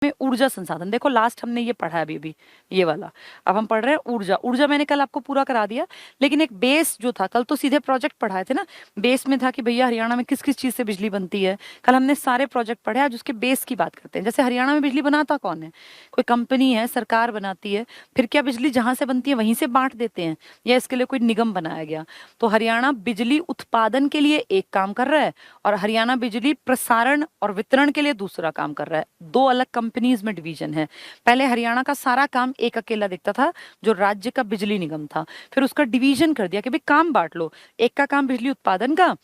में ऊर्जा संसाधन, देखो लास्ट हमने ये पढ़ा है अभी ये वाला, अब हम पढ़ रहे हैं ऊर्जा। ऊर्जा मैंने कल आपको पूरा करा दिया, लेकिन एक बेस जो था, कल तो सीधे प्रोजेक्ट पढ़ाए थे ना, बेस में था कि भैया हरियाणा में किस किस चीज से बिजली बनती है। कल हमने सारे प्रोजेक्ट पढ़े, आज उसके बेस की बात करते हैं। जैसे हरियाणा में बिजली बनाता कौन है? कोई कंपनी है, सरकार बनाती है। फिर क्या बिजली जहां से बनती है वहीं से बांट देते हैं, या इसके लिए कोई निगम बनाया गया? तो हरियाणा बिजली उत्पादन के लिए एक काम कर रहा है, और हरियाणा बिजली प्रसारण और वितरण के लिए दूसरा काम कर रहा है। दो अलग कंपनीज में डिवीजन है। पहले हरियाणा का सारा काम एक अकेला दिखता था, जो राज्य का बिजली निगम था। फिर उसका डिवीजन कर दिया कि भाई काम बांट लो, एक का काम बिजली उत्पादन का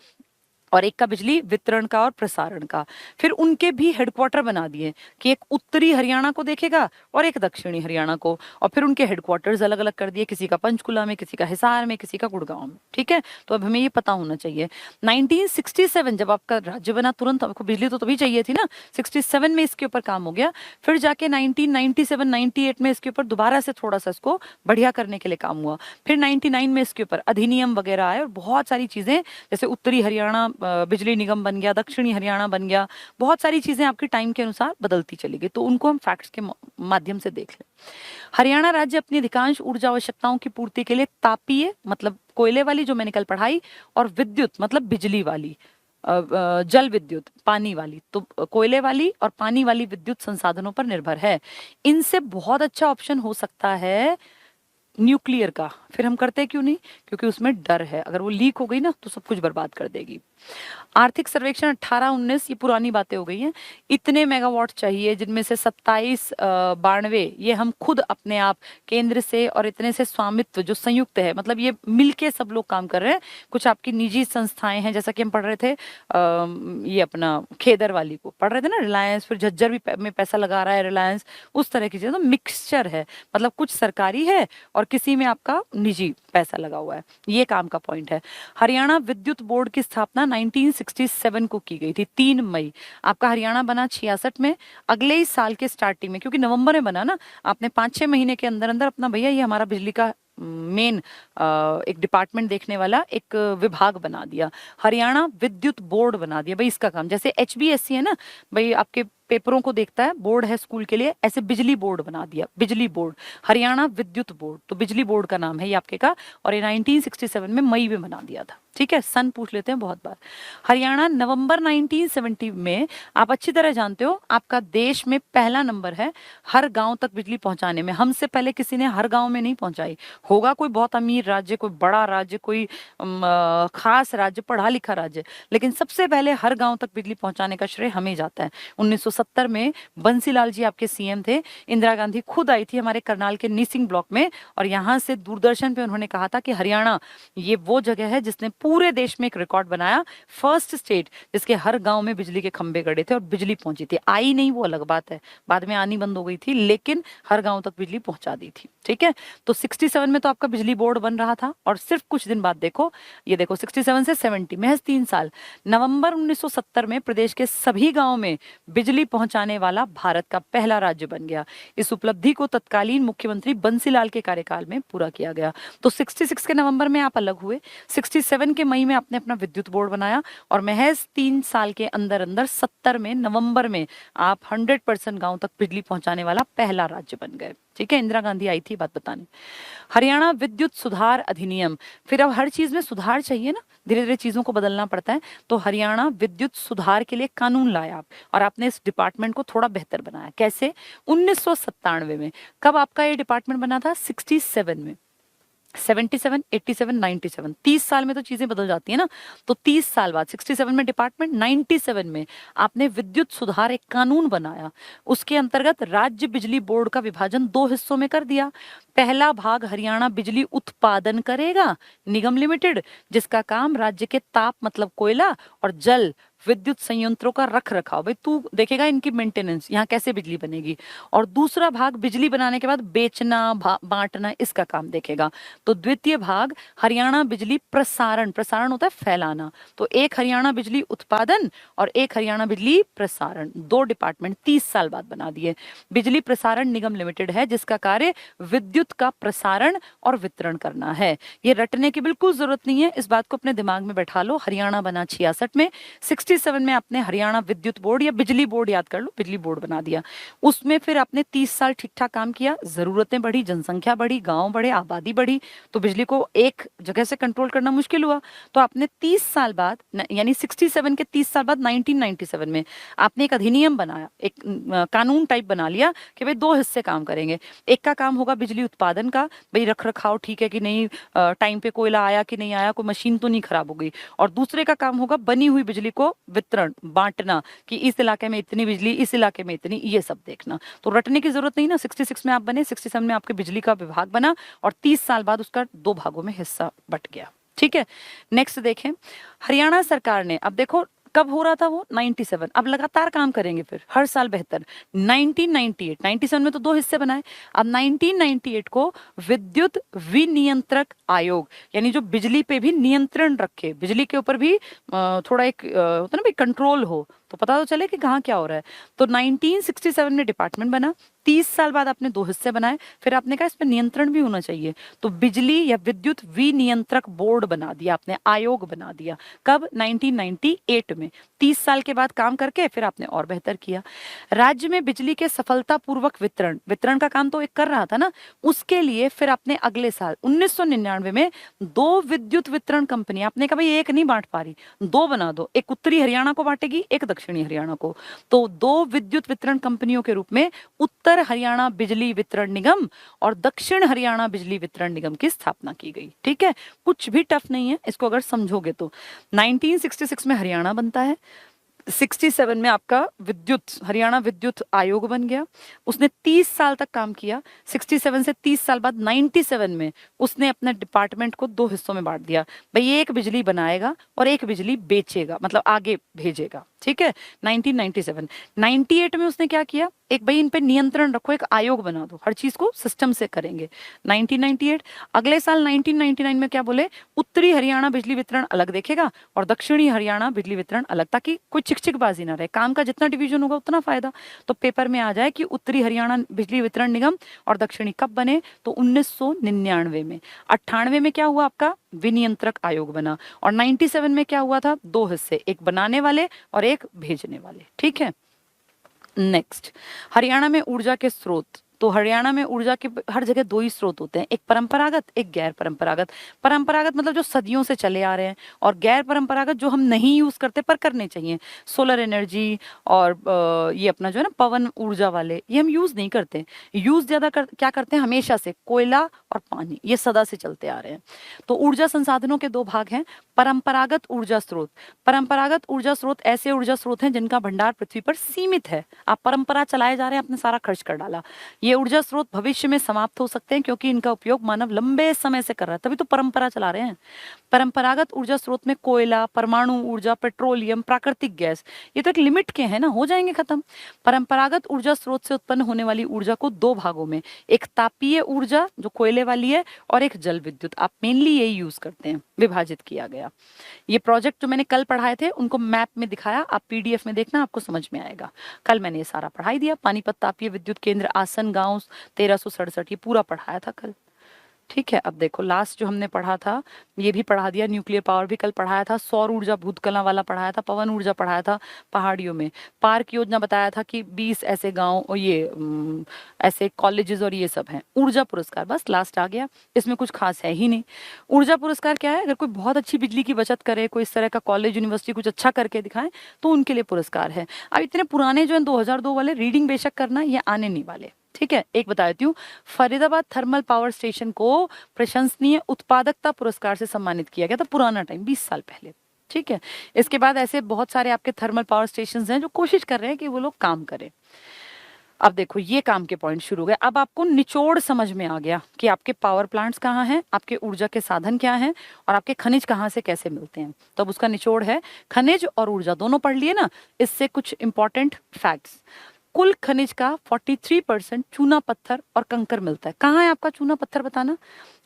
और एक का बिजली वितरण का और प्रसारण का। फिर उनके भी हेडक्वार्टर बना दिए कि एक उत्तरी हरियाणा को देखेगा और एक दक्षिणी हरियाणा को, और फिर उनके हेडक्वार्टर्स अलग अलग कर दिए, किसी का पंचकुला में, किसी का हिसार में, किसी का गुड़गांव में। ठीक है, तो अब हमें ये पता होना चाहिए। 1967 जब आपका राज्य बना, तुरंत आपको बिजली तो तभी चाहिए थी ना, 67 में इसके ऊपर काम हो गया। फिर जाके 1997-98 में इसके ऊपर दोबारा से थोड़ा सा इसको बढ़िया करने के लिए काम हुआ। फिर 99 में इसके ऊपर अधिनियम वगैरह आए, और बहुत सारी चीजें, जैसे उत्तरी हरियाणा बिजली निगम बन गया, दक्षिणी हरियाणा बन गया। बहुत सारी चीजें आपकी टाइम के अनुसार बदलती चली गई, तो उनको हम फैक्ट्स के माध्यम से देख लें। हरियाणा राज्य अपनी अधिकांश ऊर्जा आवश्यकताओं की पूर्ति के लिए तापीय मतलब कोयले वाली, जो मैंने कल पढ़ाई, और विद्युत मतलब बिजली वाली, जल विद्युत पानी वाली, तो कोयले वाली और पानी वाली विद्युत संसाधनों पर निर्भर है। इनसे बहुत अच्छा ऑप्शन हो सकता है न्यूक्लियर का। फिर हम करते क्यों नहीं? क्योंकि उसमें डर है, अगर वो लीक हो गई ना तो सब कुछ बर्बाद कर देगी। आर्थिक सर्वेक्षण 18-19, ये पुरानी बातें हो गई हैं। इतने मेगावाट चाहिए, जिनमें से 27-92 ये हम खुद अपने आप केंद्र से, और इतने से स्वामित्व जो संयुक्त है, मतलब ये मिलके सब लोग काम कर रहे हैं। कुछ आपकी निजी संस्थाएं हैं, जैसा कि हम पढ़ रहे थे ये अपना खेदर वाली को पढ़ रहे थे ना, रिलायंस, फिर झज्जर भी में पैसा लगा रहा है रिलायंस, उस तरह की चीजें। तो मिक्सचर है, मतलब कुछ सरकारी है और किसी में आपका निजी पैसा लगा हुआ है। ये काम का पॉइंट है। हरियाणा विद्युत बोर्ड की स्थापना 1967 को की गई थी, 3 मई। आपका हरियाणा बना 66 में, अगले ही साल के स्टार्टिंग में, क्योंकि नवंबर में बना ना, आपने 5-6 महीने के अंदर अंदर अपना भैया ये हमारा बिजली का मेन एक डिपार्टमेंट देखने वाला एक विभाग बना दिया, हरियाणा विद्युत बोर्ड बना दिया। भाई इसका काम, जैसे HBSC है ना, भाई आपके पेपरों को देखता है, बोर्ड है स्कूल के लिए, ऐसे बिजली बोर्ड बना दिया, बिजली बोर्ड, हरियाणा विद्युत बोर्ड। तो बिजली बोर्ड का नाम है ये आपके का, और ये 1967 में मई में बना दिया था। ठीक है, सन पूछ लेते हैं बहुत बार। हरियाणा नवंबर 1970 में, आप अच्छी तरह जानते हो, आपका देश में पहला नंबर है हर गांव तक बिजली पहुंचाने में। हमसे पहले किसी ने हर गांव में नहीं पहुंचाई। होगा कोई बहुत अमीर राज्य, कोई बड़ा राज्य, कोई खास राज्य, पढ़ा लिखा राज्य, लेकिन सबसे पहले हर गांव तक बिजली पहुंचाने का श्रेय हमें जाता है। 1970 में बंसीलाल जी आपके CM थे, इंदिरा गांधी खुद आई थी हमारे करनाल के नीसिंग ब्लॉक में, और यहाँ से दूरदर्शन पे उन्होंने कहा था कि हरियाणा ये वो जगह है जिसने पूरे देश में एक रिकॉर्ड बनाया, फर्स्ट स्टेट जिसके हर गांव में बिजली के खंभे गड़े थे और बिजली पहुंची थी। आई नहीं वो अलग बात है, बाद में आनी बंद हो गई थी, लेकिन हर गांव तक बिजली पहुंचा दी थी। ठीक है, तो 67 में तो आपका बिजली बोर्ड बन रहा था, और सिर्फ कुछ दिन बाद देखो, ये देखो 67 से 70 महज 3 साल, नवंबर 1970 में प्रदेश के सभी गांव में बिजली पहुंचाने वाला भारत का पहला राज्य बन गया। इस उपलब्धि को तत्कालीन मुख्यमंत्री बंसीलाल के कार्यकाल में पूरा किया गया। तो 66 के नवंबर में आप अलग हुए, 67 के मई में आपने अपना विद्युत बोर्ड बनाया, और महज 3 साल के अंदर अंदर 70 में नवंबर में आप 100% गांव तक बिजली पहुंचाने वाला पहला राज्य बन गए। ठीक है, इंदिरा गांधी आई थी बात बताने। हरियाणा विद्युत सुधार अधिनियम, फिर अब हर चीज में सुधार चाहिए ना, धीरे धीरे चीजों को बदलना पड़ता है। तो हरियाणा विद्युत सुधार के लिए कानून लाया आप, और आपने इस डिपार्टमेंट को थोड़ा बेहतर बनाया। कैसे? 1997 में। कब आपका ये डिपार्टमेंट बना था? 67 में। 77, 87, 97, 30 साल में तो चीजें बदल जाती है ना। तो 30 साल बाद 67 में डिपार्टमेंट, 97 में आपने विद्युत सुधार एक कानून बनाया। उसके अंतर्गत राज्य बिजली बोर्ड का विभाजन 2 हिस्सों में कर दिया। पहला भाग हरियाणा बिजली उत्पादन करेगा निगम लिमिटेड, जिसका काम राज्य के ताप मतलब कोयला और जल विद्युत संयंत्रों का रख रखाव, भाई तू देखेगा इनकी मेंटेनेंस, यहाँ कैसे बिजली बनेगी। और दूसरा भाग बिजली बनाने के बाद बेचना बांटना, इसका काम देखेगा। तो द्वितीय भाग हरियाणा बिजली प्रसारण, प्रसारण होता है फैलाना, तो एक हरियाणा बिजली उत्पादन और एक हरियाणा बिजली प्रसारण, 2 डिपार्टमेंट 30 साल बाद बना दिए। बिजली प्रसारण निगम लिमिटेड है, जिसका कार्य विद्युत का प्रसारण और वितरण करना है। ये रटने की बिल्कुल जरूरत नहीं है, इस बात को अपने दिमाग में बैठा लो। हरियाणा बना 66 में, 67 67 में आपने हरियाणा विद्युत बोर्ड या बिजली बोर्ड, याद कर लो, बिजली बोर्ड बना दिया। उसमें फिर आपने 30 साल ठीक ठाक काम किया, जरूरतें बढ़ी, जनसंख्या बढ़ी, गांव बढ़े, आबादी बढ़ी, तो बिजली को एक जगह से कंट्रोल करना मुश्किल हुआ। तो आपने 30 साल बाद यानी 67 के 30 साल बाद 1997 में आपने एक अधिनियम बनाया, एक कानून टाइप बना लिया कि भाई दो हिस्से काम करेंगे। एक का काम होगा बिजली उत्पादन का, भाई रख रखाव ठीक है कि नहीं, टाइम पे कोयला आया कि नहीं आया, कोई मशीन तो नहीं खराब हो गई। और दूसरे का काम होगा बनी हुई बिजली को वितरण बांटना, कि इस इलाके में इतनी बिजली, इस इलाके में इतनी, ये सब देखना। तो रटने की जरूरत नहीं ना, 66 में आप बने, 67 में आपके बिजली का विभाग बना और 30 साल बाद उसका दो भागों में हिस्सा बट गया। ठीक है, नेक्स्ट देखें, हरियाणा सरकार ने, अब देखो कब हो रहा था वो 97, अब लगातार काम करेंगे फिर हर साल बेहतर। 1998, 97 में तो दो हिस्से बनाए, अब 1998 को विद्युत विनियंत्रक आयोग, यानी जो बिजली पे भी नियंत्रण रखे, बिजली के ऊपर भी थोड़ा एक होता ना भाई कंट्रोल हो, तो पता तो चले कि कहाँ क्या हो रहा है। तो 1967 में डिपार्टमेंट बना, 30 साल बाद आपने दो हिस्से बनाए, फिर आपने कहा इस पर नियंत्रण भी होना चाहिए, तो बिजली या विद्युत विनियंत्रक बोर्ड बना दिया आपने, आयोग बना दिया। कब? 1998 में। 30 साल के बाद काम करके फिर आपने और बेहतर किया। राज्य में बिजली के सफलतापूर्वक वितरण का काम तो एक कर रहा था ना, उसके लिए फिर आपने अगले साल 1999 में दो विद्युत वितरण कंपनी, आपने कहा भाई एक नहीं बांट पा रही, दो बना दो, एक उत्तरी हरियाणा को बांटेगी, एक दक्षिणी हरियाणा को। तो दो विद्युत वितरण कंपनियों के रूप में उत्तर हरियाणा बिजली वितरण निगम और दक्षिण हरियाणा बिजली वितरण निगम की स्थापना की गई। ठीक है, कुछ भी टफ नहीं है इसको अगर समझोगे तो। 1966 में हरियाणा बनता है, 67 में आपका हरियाणा विद्युत आयोग बन गया, उसने 30 साल तक काम किया। 67 से 30 साल बाद 97 में उसने अपने डिपार्टमेंट को दो हिस्सों में बांट दिया, भाई एक बिजली बनाएगा और एक बिजली बेचेगा, मतलब आगे भेजेगा। ठीक है, 1997। 98 में उसने क्या किया, एक भाई इन पे नियंत्रण रखो, एक आयोग बना दो, हर चीज को सिस्टम से करेंगे। 1998। अगले साल 1999 में क्या बोले, उत्तरी हरियाणा बिजली वितरण अलग देखेगा और दक्षिणी हरियाणा बिजली वितरण अलग, ताकि कोई चिकचिकबाजी ना रहे, काम का जितना डिवीजन होगा उतना फायदा। तो पेपर में आ जाए कि उत्तरी हरियाणा बिजली वितरण निगम और दक्षिणी कब बने, तो 1999 में। 98 में क्या हुआ, आपका विनियंत्रक आयोग बना। और 97 में क्या हुआ था, दो हिस्से, एक बनाने वाले और एक भेजने वाले। ठीक है, नेक्स्ट, हरियाणा में ऊर्जा के स्रोत। तो हरियाणा में ऊर्जा के हर जगह दो ही स्रोत होते हैं, एक परंपरागत, एक गैर परंपरागत। परंपरागत मतलब जो सदियों से चले आ रहे हैं, और गैर परंपरागत जो हम नहीं यूज करते पर करने चाहिए, सोलर एनर्जी और ये अपना जो है ना पवन ऊर्जा वाले, ये हम यूज नहीं करते। यूज ज्यादा क्या करते हैं हमेशा से, कोयला और पानी, ये सदा से चलते आ रहे हैं। तो ऊर्जा संसाधनों के दो भाग हैं, परंपरागत ऊर्जा स्रोत। परंपरागत ऊर्जा स्रोत ऐसे ऊर्जा स्रोत हैं जिनका भंडार पृथ्वी पर सीमित है, आप परंपरा चलाए जा रहे हैं, आपने सारा खर्च कर डाला। ये ऊर्जा स्रोत भविष्य में समाप्त हो सकते हैं क्योंकि इनका उपयोग मानव लंबे समय से कर रहा है, तभी तो परंपरा चला रहे हैं। परंपरागत ऊर्जा स्रोत में कोयला, परमाणु ऊर्जा, पेट्रोलियम, प्राकृतिक गैस, ये तो एक लिमिट के हैं ना, हो जाएंगे खत्म। परंपरागत ऊर्जा स्रोत से उत्पन्न होने वाली ऊर्जा को दो भागों में, एक तापीय ऊर्जा जो कोयले वाली है और एक जल विद्युत, आप मेनली यही यूज करते हैं, विभाजित किया गया। ये प्रोजेक्ट जो मैंने कल पढ़ाए थे उनको मैप में दिखाया, आप पीडीएफ में देखना, आपको समझ में आएगा। कल मैंने ये सारा पढ़ाई दिया, पानीपत तापीय विद्युत केंद्र, आसन गांव 1367, ये पूरा पढ़ाया था कल। ठीक है, अब देखो लास्ट जो हमने पढ़ा था ये भी पढ़ा दिया, न्यूक्लियर पावर भी कल पढ़ाया था, सौर ऊर्जा भूतकला वाला पढ़ाया था, पवन ऊर्जा पढ़ाया था पहाड़ियों में, पार्क योजना बताया था कि 20 ऐसे गांव और ये ऐसे कॉलेजेस और ये सब हैं। ऊर्जा पुरस्कार बस लास्ट आ गया, इसमें कुछ खास है ही नहीं। ऊर्जा पुरस्कार क्या है, अगर कोई बहुत अच्छी बिजली की बचत करे, कोई इस तरह का कॉलेज यूनिवर्सिटी कुछ अच्छा करके दिखाए तो उनके लिए पुरस्कार है। अब इतने पुराने जो है 2002 वाले रीडिंग बेशक करना, ये आने नहीं वाले। ठीक है, एक बता देती हूँ, फरीदाबाद थर्मल पावर स्टेशन को प्रशंसनीय उत्पादकता पुरस्कार से सम्मानित किया गया था, पुराना टाइम 20 साल पहले। ठीक है, इसके बाद ऐसे बहुत सारे आपके थर्मल पावर स्टेशन हैं जो कोशिश कर रहे हैं कि वो लोग काम करें। अब देखो ये काम के पॉइंट शुरू हो गए, अब आपको निचोड़ समझ में आ गया कि आपके पावर प्लांट्स कहाँ हैं, आपके ऊर्जा के साधन क्या हैं और आपके खनिज कहाँ से कैसे मिलते हैं। तो अब उसका निचोड़ है, खनिज और ऊर्जा दोनों पढ़ लिए ना। इससे कुछ इंपॉर्टेंट फैक्ट्स, कुल खनिज का 43% चूना पत्थर और कंकर मिलता है। कहाँ है आपका चूना पत्थर बताना,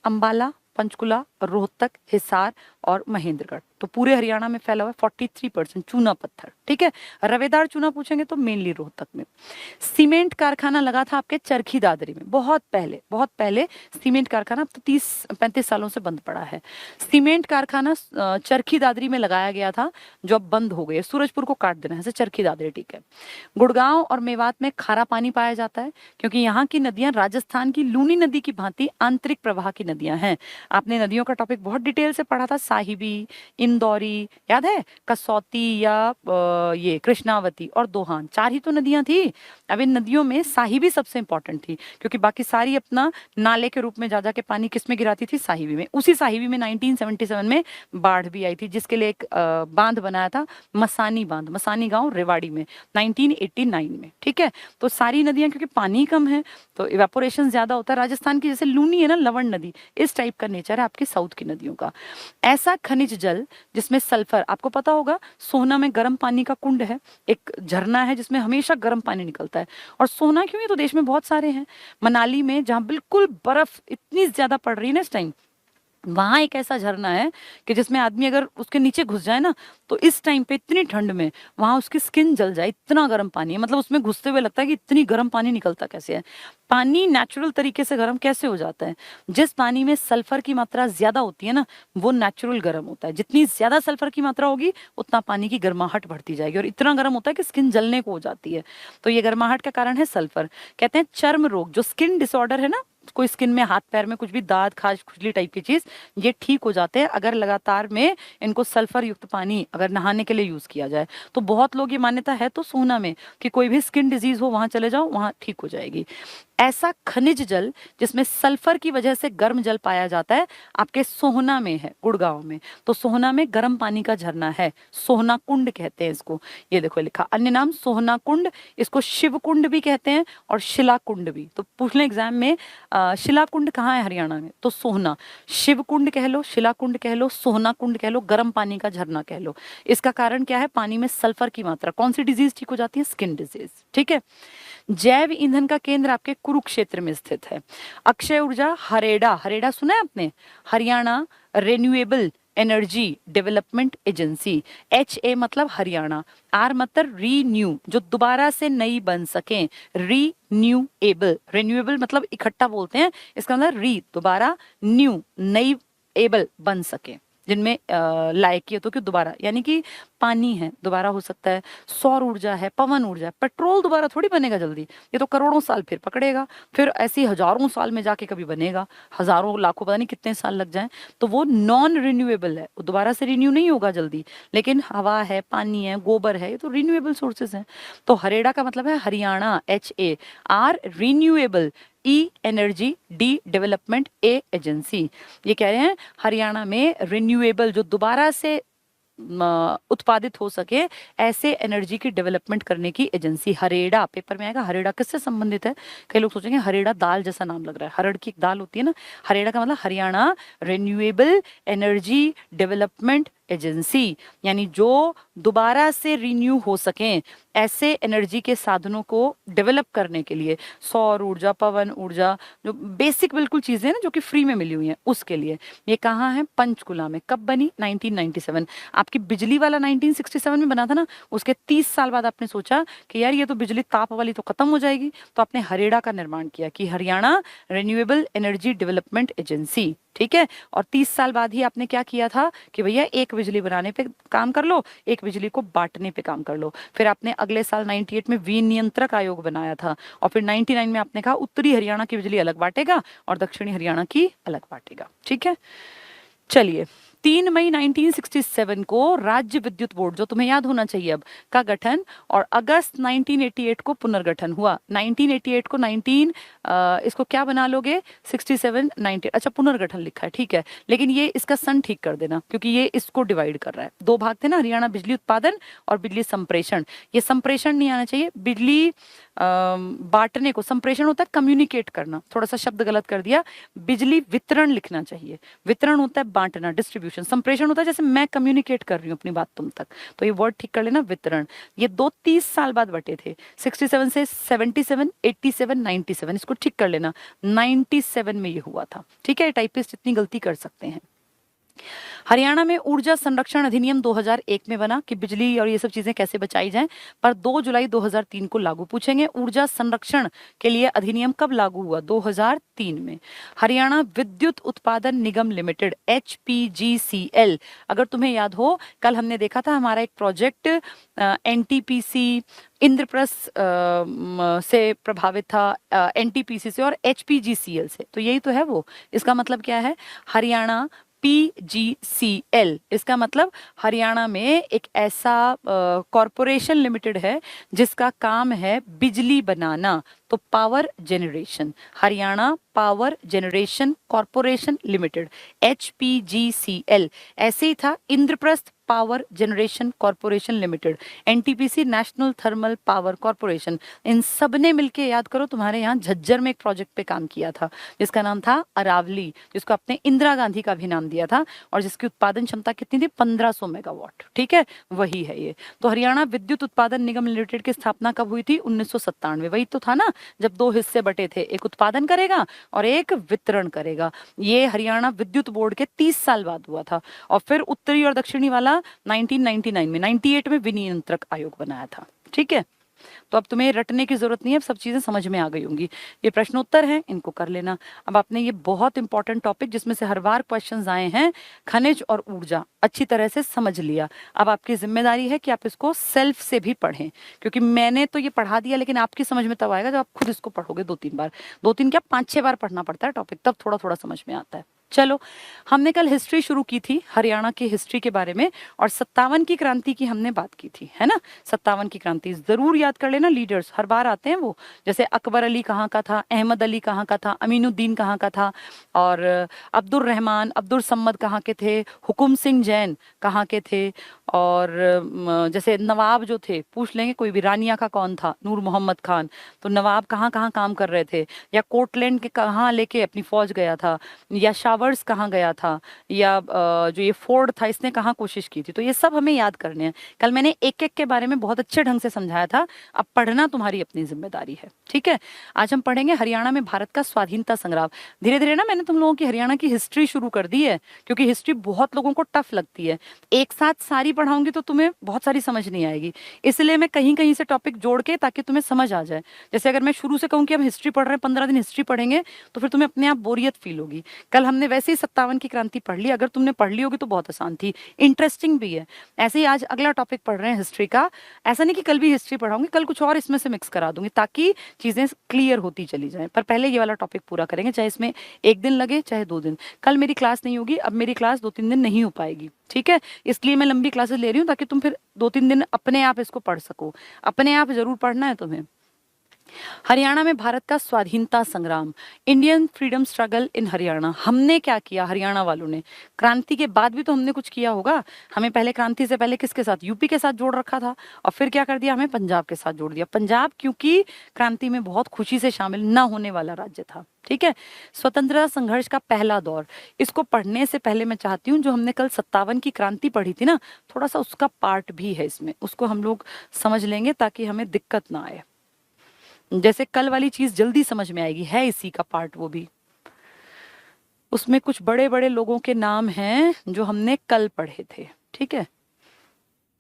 अंबाला, पंचकुला, रोहतक, हिसार और महेंद्रगढ़, तो पूरे हरियाणा में फैला हुआ है 43% चूना पत्थर, ठीक है। रवेदार चूना पूछेंगे तो मेनली रोहतक में। सीमेंट कारखाना लगा था आपके चरखी दादरी में, बहुत पहले सीमेंट कारखाना, अब तो 30-35 सालों से बंद पड़ा है। सीमेंट कारखाना चरखी दादरी में लगाया गया था, जो अब बंद हो गए। सूरजपुर को काट देना है, चरखी दादरी, ठीक है। गुड़गांव और मेवात में खारा पानी पाया जाता है, क्योंकि यहाँ की नदियां राजस्थान की लूनी नदी की भांति आंतरिक प्रवाह की नदियां हैं। आपने नदियों का टॉपिक बहुत डिटेल से पढ़ा था, साहिबी, इंदौरी, याद है, कसौती या ये कृष्णावती और दोहान, 4 ही तो नदियां थी। अब इन नदियों में साहिबी सबसे इंपॉर्टेंट थी, क्योंकि बाकी सारी अपना नाले के रूप में जा जाके पानी किसमें गिराती थी, साहिबी में। उसी साहिबी में 1977 में बाढ़ भी आई थी, जिसके लिए एक बांध बनाया था, मसानी बांध, मसानी गांव रेवाड़ी में 1989 में, ठीक है। तो सारी नदियां, क्योंकि पानी कम है तो इवेपोरेशन ज्यादा होता है। राजस्थान की जैसे लूनी है ना, लवण नदी, इस टाइप का नेचर है आपकी साउथ की नदियों का। ऐसा खनिज जल जिसमें सल्फर, आपको पता होगा सोहना में गर्म पानी का कुंड है, एक झरना है जिसमें हमेशा गर्म पानी निकलता है। और सोहना क्यों, ये तो देश में बहुत सारे हैं। मनाली में जहाँ बिल्कुल बर्फ इतनी ज्यादा पड़ रही है ना इस टाइम, वहां एक ऐसा झरना है कि जिसमें आदमी अगर उसके नीचे घुस जाए ना, तो इस टाइम पे इतनी ठंड में वहां उसकी स्किन जल जाए, इतना गर्म पानी है। मतलब उसमें घुसते हुए लगता है कि इतनी गर्म पानी निकलता कैसे है। पानी नेचुरल तरीके से गर्म कैसे हो जाता है, जिस पानी में सल्फर की मात्रा ज्यादा होती है ना, वो नेचुरल गर्म होता है। जितनी ज्यादा सल्फर की मात्रा होगी उतना पानी की गर्माहट बढ़ती जाएगी, और इतना गर्म होता है कि स्किन जलने को हो जाती है। तो ये गर्माहट का कारण है सल्फर। कहते हैं चर्म रोग, जो स्किन डिसऑर्डर है ना, कोई स्किन में हाथ पैर में कुछ भी दाद, खाज, खुजली टाइप की चीज, ये ठीक हो जाते हैं अगर लगातार में इनको सल्फर युक्त पानी अगर नहाने के लिए यूज किया जाए। तो बहुत लोग, ये मान्यता है तो सोहना में कि कोई भी स्किन डिजीज हो वहां चले जाओ, वहां ठीक हो जाएगी। ऐसा खनिज जल जिसमें सल्फर की वजह से गर्म जल पाया जाता है आपके सोहना में है, गुड़गांव में। तो सोहना में गर्म पानी का झरना है, सोहना कुंड कहते हैं इसको। ये देखो लिखा, अन्य नाम सोहना कुंड, इसको शिव कुंड भी कहते हैं और शिला कुंड भी। तो पूछ लें एग्जाम में, शिला कुंड कहाँ है हरियाणा में, तो सोहना। शिव कुंड कह लो, शिला कुंड कह लो, सोहना कुंड कह लो, गर्म पानी का झरना कह लो। इसका कारण क्या है, पानी में सल्फर की मात्रा। कौन सी डिजीज ठीक हो जाती है, स्किन डिजीज, ठीक है। जैव ईंधन का केंद्र आपके कुरुक्षेत्र में स्थित है। अक्षय ऊर्जा हरेड़ा, हरेड़ा सुना है आपने, Haryana renewable energy development agency. HA मतलब हरियाणा, R मतलब रीन्यू, जो दोबारा से नई बन सके, रीन्यूएबल, रिन्यूएबल मतलब इकट्ठा बोलते हैं, इसका मतलब री दोबारा, न्यू नई, एबल बन सके, जिनमें लायकियत हो कि दोबारा, यानी कि पानी है दोबारा हो सकता है, सौर ऊर्जा है, पवन ऊर्जा है। पेट्रोल दोबारा थोड़ी बनेगा जल्दी, ये तो करोड़ों साल फिर पकड़ेगा, फिर ऐसी हजारों साल में जाके कभी बनेगा, हजारों लाखों पता नहीं कितने साल लग जाएं। तो वो नॉन रिन्यूएबल है, वो दोबारा से रिन्यू नहीं होगा जल्दी। लेकिन हवा है, पानी है, गोबर है, ये तो रिन्यूएबल सोर्सेज हैं। तो हरेड़ा का मतलब है Haryana, HA, R renewable, E energy, D development, A agency. ये कह रहे हैं हरियाणा में रिन्यूएबल, जो दोबारा से उत्पादित हो सके, ऐसे एनर्जी की डेवलपमेंट करने की एजेंसी। हरेड़ा पेपर में आएगा, हरेड़ा किससे संबंधित है। कई लोग सोचेंगे हरेड़ा दाल जैसा नाम लग रहा है, हरड़ की एक दाल होती है ना। हरेड़ा का मतलब Haryana renewable energy development agency, यानी जो दोबारा से रिन्यू हो सकें ऐसे एनर्जी के साधनों को डेवलप करने के लिए, सौर ऊर्जा, पवन ऊर्जा, जो बेसिक बिल्कुल चीजें ना जो कि फ्री में मिली हुई हैं, उसके लिए। ये कहाँ है, पंचकुला में। कब बनी, 1997। आपकी बिजली वाला 1967 में बना था ना, उसके 30 साल बाद आपने सोचा कि यार ये तो बिजली ताप वाली तो खत्म हो जाएगी, तो आपने हरेड़ा का निर्माण किया कि Haryana renewable energy development agency, ठीक है। और 30 साल बाद ही आपने क्या किया था कि भैया एक बिजली बनाने पे काम कर लो, एक बिजली को बांटने पे काम कर लो। फिर आपने अगले साल 98 में विनियंत्रक आयोग बनाया था, और फिर 99 में आपने कहा उत्तरी हरियाणा की बिजली अलग बांटेगा और दक्षिणी हरियाणा की अलग बांटेगा, ठीक है। चलिए, 3 मई 1967 को राज्य विद्युत बोर्ड, जो तुम्हें याद होना चाहिए अब, का गठन, और अगस्त 1988 को पुनर्गठन हुआ। 1988 को 19 इसको क्या बना लोगे, 67 90, अच्छा पुनर्गठन लिखा है, ठीक है। लेकिन ये इसका सन ठीक कर देना, क्योंकि ये इसको डिवाइड कर रहा है। 2 भाग थे ना, हरियाणा बिजली उत्पादन और बिजली संप्रेषण। ये संप्रेषण नहीं आना चाहिए, बिजली बांटने को संप्रेषण होता है कम्युनिकेट करना, थोड़ा सा शब्द गलत कर दिया, बिजली वितरण लिखना चाहिए। वितरण होता है बांटना, डिस्ट्रीब्यूशन। संप्रेषण होता है जैसे मैं कम्युनिकेट कर रही हूँ अपनी बात तुम तक, तो ये वर्ड ठीक कर लेना, वितरण। ये 30 साल बाद बटे थे, 67 से 77, 87, 97, इसको ठीक कर लेना, 97 में ये हुआ था, ठीक है। टाइपिस्ट इतनी गलती कर सकते हैं। हरियाणा में ऊर्जा संरक्षण अधिनियम 2001 में बना कि बिजली और ये सब चीजें कैसे बचाई जाएं, पर 2 जुलाई 2003 को लागू। पूछेंगे ऊर्जा संरक्षण के लिए अधिनियम कब लागू हुआ? 2003 में। हरियाणा विद्युत उत्पादन निगम लिमिटेड HPGCL, अगर तुम्हें याद हो कल हमने देखा था हमारा एक प्रोजेक्ट NTPC इंद्रप्रस्थ से प्रभावित था, NTPC से और HPGCL से, तो यही तो है वो। इसका मतलब क्या है? हरियाणा PGCL, इसका मतलब हरियाणा में एक ऐसा कॉरपोरेशन लिमिटेड है जिसका काम है बिजली बनाना, तो power generation. Haryana power generation corporation limited HPGCL। ऐसे ही था Indraprastha power generation corporation limited, NTPC national thermal power corporation. इन सब ने मिलकर, याद करो, तुम्हारे यहाँ झज्जर में एक प्रोजेक्ट पे काम किया था जिसका नाम था अरावली, जिसको आपने इंदिरा गांधी का भी नाम दिया था और जिसकी उत्पादन क्षमता कितनी थी? 1500 मेगावाट। ठीक है, वही है ये। तो हरियाणा विद्युत उत्पादन निगम लिमिटेड की स्थापना कब हुई थी? 1997। वही तो था ना, जब 2 हिस्से बटे थे, एक उत्पादन करेगा और एक वितरण करेगा। ये हरियाणा विद्युत बोर्ड के 30 साल बाद हुआ था। और फिर उत्तरी और दक्षिणी वाला 1999 में, 98 में विनियंत्रक आयोग बनाया था। ठीक है, तो अब तुम्हें रटने की जरूरत नहीं है, अब सब चीजें समझ में आ गई होंगी। ये प्रश्नोत्तर हैं, इनको कर लेना। अब आपने ये बहुत इंपॉर्टेंट टॉपिक जिसमें से हर बार क्वेश्चंस आए हैं, खनिज और ऊर्जा, अच्छी तरह से समझ लिया। अब आपकी जिम्मेदारी है कि आप इसको सेल्फ से भी पढ़ें, क्योंकि मैंने तो ये पढ़ा दिया, लेकिन आपकी समझ में तब आएगा जब आप खुद इसको पढ़ोगे 2-3 बार। 2-3 क्या, 5-6 बार पढ़ना पड़ता है टॉपिक, तब थोड़ा थोड़ा समझ में आता है। चलो, हमने कल हिस्ट्री शुरू की थी हरियाणा की हिस्ट्री के बारे में, और 57 की क्रांति की हमने बात की थी, है ना। 57 की क्रांति जरूर याद कर लेना, लीडर्स हर बार आते हैं वो। जैसे अकबर अली कहाँ का था, अहमद अली कहाँ का था, अमीनुद्दीन कहाँ का था, और अब्दुल रहमान अब्दुल सम्मद कहाँ के थे, हुकुम सिंह जैन कहाँ के थे, और जैसे नवाब जो थे, पूछ लेंगे कोई भी, रानिया का कौन था? नूर मोहम्मद खान। तो नवाब कहाँ कहाँ काम कर रहे थे, या कोटलैंड के कहाँ लेके अपनी फौज गया था, या शावर्स कहाँ गया था, या जो ये फोर्ड था इसने कहाँ कोशिश की थी। तो ये सब हमें याद करने हैं। कल मैंने एक एक के बारे में बहुत अच्छे ढंग से समझाया था, अब पढ़ना तुम्हारी अपनी जिम्मेदारी है। ठीक है, आज हम पढ़ेंगे हरियाणा में भारत का स्वाधीनता संग्राम। धीरे धीरे ना मैंने तुम लोगों की हरियाणा की हिस्ट्री शुरू कर दी है, क्योंकि हिस्ट्री बहुत लोगों को टफ लगती है। एक साथ सारी पढ़ाऊंगी तो तुम्हें बहुत सारी समझ नहीं आएगी, इसलिए मैं कहीं कहीं से टॉपिक जोड़ के, ताकि तुम्हें समझ आ जाए। जैसे अगर मैं शुरू से कहूँ कि हम हिस्ट्री पढ़ रहे हैं, 15 दिन हिस्ट्री पढ़ेंगे, तो फिर तुम्हें अपने आप बोरियत फील होगी। कल हमने वैसे ही 57 की क्रांति पढ़ ली, अगर तुमने पढ़ ली होगी तो बहुत आसान थी, इंटरेस्टिंग भी है। ऐसे ही आज अगला टॉपिक पढ़ रहे हैं हिस्ट्री का। ऐसा नहीं कि कल भी हिस्ट्री पढ़ाऊंगी, कल कुछ और इसमें से मिक्स करा दूंगी, ताकि चीजें क्लियर होती चली जाए। पर पहले ये वाला टॉपिक पूरा करेंगे, चाहे इसमें 1 दिन लगे चाहे 2 दिन। कल मेरी क्लास नहीं होगी, अब मेरी क्लास 2-3 दिन नहीं हो पाएगी। ठीक है, इसलिए मैं लंबी क्लासेस ले रही हूँ, ताकि तुम फिर 2-3 दिन अपने आप इसको पढ़ सको। अपने आप जरूर पढ़ना है तुम्हें। हरियाणा में भारत का स्वाधीनता संग्राम, Indian freedom struggle in Haryana. हमने क्या किया हरियाणा वालों ने? क्रांति के बाद भी तो हमने कुछ किया होगा। हमें पहले, क्रांति से पहले किसके साथ? यूपी के साथ जोड़ रखा था, और फिर क्या कर दिया? हमें पंजाब के साथ जोड़ दिया। पंजाब क्योंकि क्रांति में बहुत खुशी से शामिल न होने वाला राज्य था। ठीक है, स्वतंत्रता संघर्ष का पहला दौर, इसको पढ़ने से पहले मैं चाहती हूँ, जो हमने कल 57 की क्रांति पढ़ी थी ना, थोड़ा सा उसका पार्ट भी है इसमें, उसको हम लोग समझ लेंगे ताकि हमें दिक्कत ना आए। जैसे कल वाली चीज जल्दी समझ में आएगी, है इसी का पार्ट वो भी। उसमें कुछ बड़े बड़े लोगों के नाम हैं जो हमने कल पढ़े थे। ठीक है,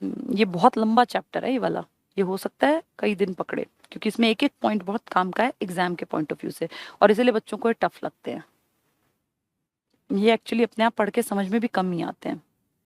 ये बहुत लंबा चैप्टर है ये वाला, ये हो सकता है कई दिन पकड़े, क्योंकि इसमें एक एक पॉइंट बहुत काम का है एग्जाम के पॉइंट ऑफ व्यू से, और इसलिए बच्चों को ये टफ लगते हैं। ये एक्चुअली अपने आप पढ़ के समझ में भी कम ही आते हैं।